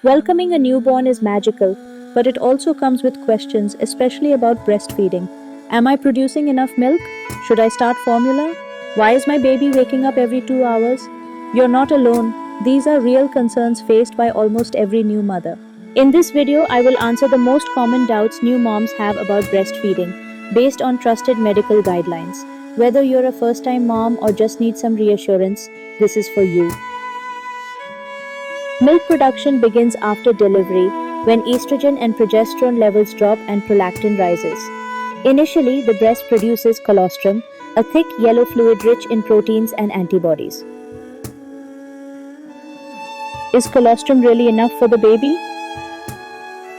Welcoming a newborn is magical, but it also comes with questions, especially about breastfeeding. Am I producing enough milk? Should I start formula? Why is my baby waking up every 2 hours? You're not alone. These are real concerns faced by almost every new mother. In this video, I will answer the most common doubts new moms have about breastfeeding based on trusted medical guidelines. Whether you're a first time mom or just need some reassurance, this is for you. Milk production begins after delivery when estrogen and progesterone levels drop and prolactin rises. Initially, the breast produces colostrum, a thick yellow fluid rich in proteins and antibodies. Is colostrum really enough for the baby?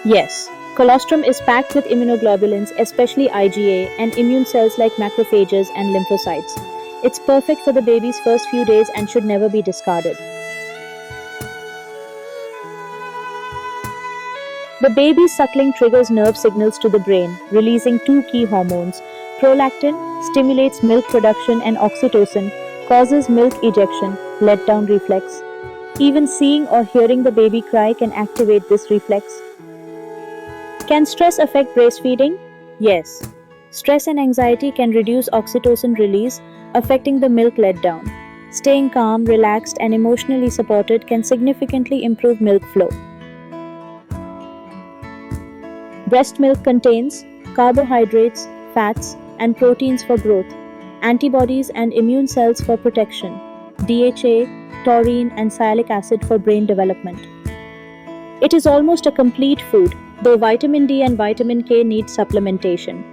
Yes. Colostrum is packed with immunoglobulins, especially IgA, and immune cells like macrophages and lymphocytes. It's perfect for the baby's first few days and should never be discarded. The baby's suckling triggers nerve signals to the brain, releasing two key hormones. Prolactin stimulates milk production and oxytocin causes milk ejection, letdown reflex. Even seeing or hearing the baby cry can activate this reflex. Can stress affect breastfeeding? Yes. Stress and anxiety can reduce oxytocin release, affecting the milk letdown. Staying calm, relaxed, and emotionally supported can significantly improve milk flow. Breast milk contains carbohydrates, fats, and proteins for growth, antibodies and immune cells for protection, DHA, taurine, and sialic acid for brain development. It is almost a complete food, though vitamin D and vitamin K need supplementation.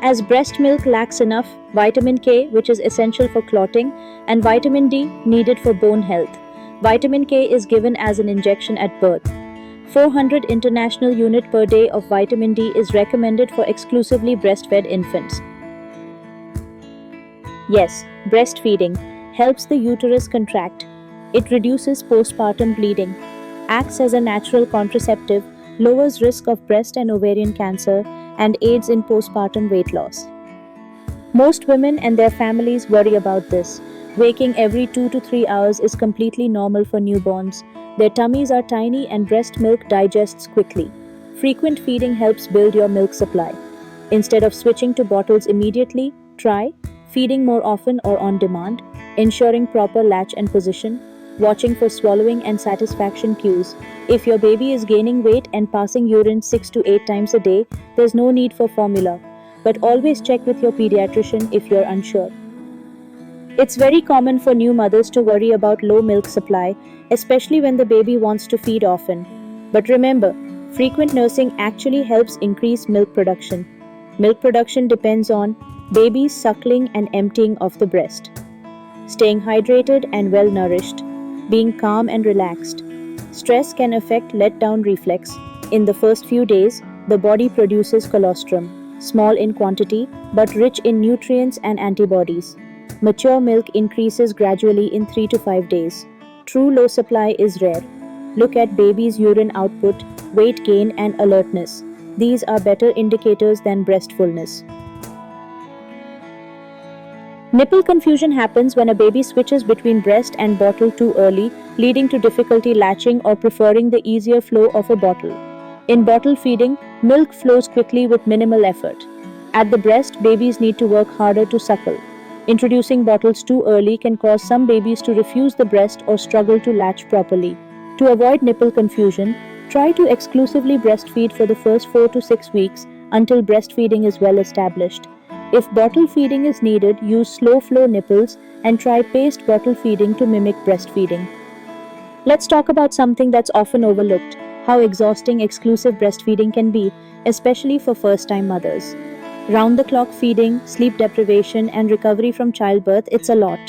As breast milk lacks enough vitamin K, which is essential for clotting, and vitamin D needed for bone health, vitamin K is given as an injection at birth. 400 international unit per day of vitamin D is recommended for exclusively breastfed infants. Yes, breastfeeding helps the uterus contract. It reduces postpartum bleeding, acts as a natural contraceptive, lowers risk of breast and ovarian cancer, and aids in postpartum weight loss. Most women and their families worry about this. Waking every 2 to 3 hours is completely normal for newborns. Their tummies are tiny and breast milk digests quickly. Frequent feeding helps build your milk supply. Instead of switching to bottles immediately, try feeding more often or on demand, ensuring proper latch and position, watching for swallowing and satisfaction cues. If your baby is gaining weight and passing urine 6 to 8 times a day, there's no need for formula. But always check with your pediatrician if you're unsure. It's very common for new mothers to worry about low milk supply, especially when the baby wants to feed often. But remember, frequent nursing actually helps increase milk production. Milk production depends on baby's suckling and emptying of the breast, staying hydrated and well nourished, being calm and relaxed. Stress can affect letdown reflex. In the first few days, the body produces colostrum, small in quantity but rich in nutrients and antibodies. Mature milk increases gradually in 3 to 5 days. True low supply is rare. Look at baby's urine output, weight gain, and alertness. These are better indicators than breast fullness. Nipple confusion happens when a baby switches between breast and bottle too early, leading to difficulty latching or preferring the easier flow of a bottle. In bottle feeding, milk flows quickly with minimal effort. At the breast, babies need to work harder to suckle. Introducing bottles too early can cause some babies to refuse the breast or struggle to latch properly. To avoid nipple confusion, try to exclusively breastfeed for the first 4 to 6 weeks until breastfeeding is well established. If bottle feeding is needed, use slow flow nipples and try paced bottle feeding to mimic breastfeeding. Let's talk about something that's often overlooked: how exhausting exclusive breastfeeding can be, especially for first-time mothers. Round-the-clock feeding, sleep deprivation, and recovery from childbirth, it's a lot.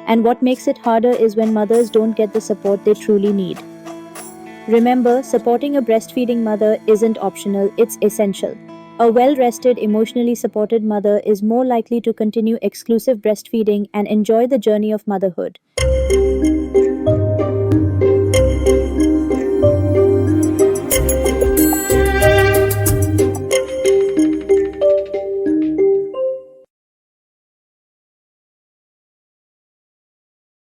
And what makes it harder is when mothers don't get the support they truly need. Remember, supporting a breastfeeding mother isn't optional, it's essential. A well-rested, emotionally supported mother is more likely to continue exclusive breastfeeding and enjoy the journey of motherhood.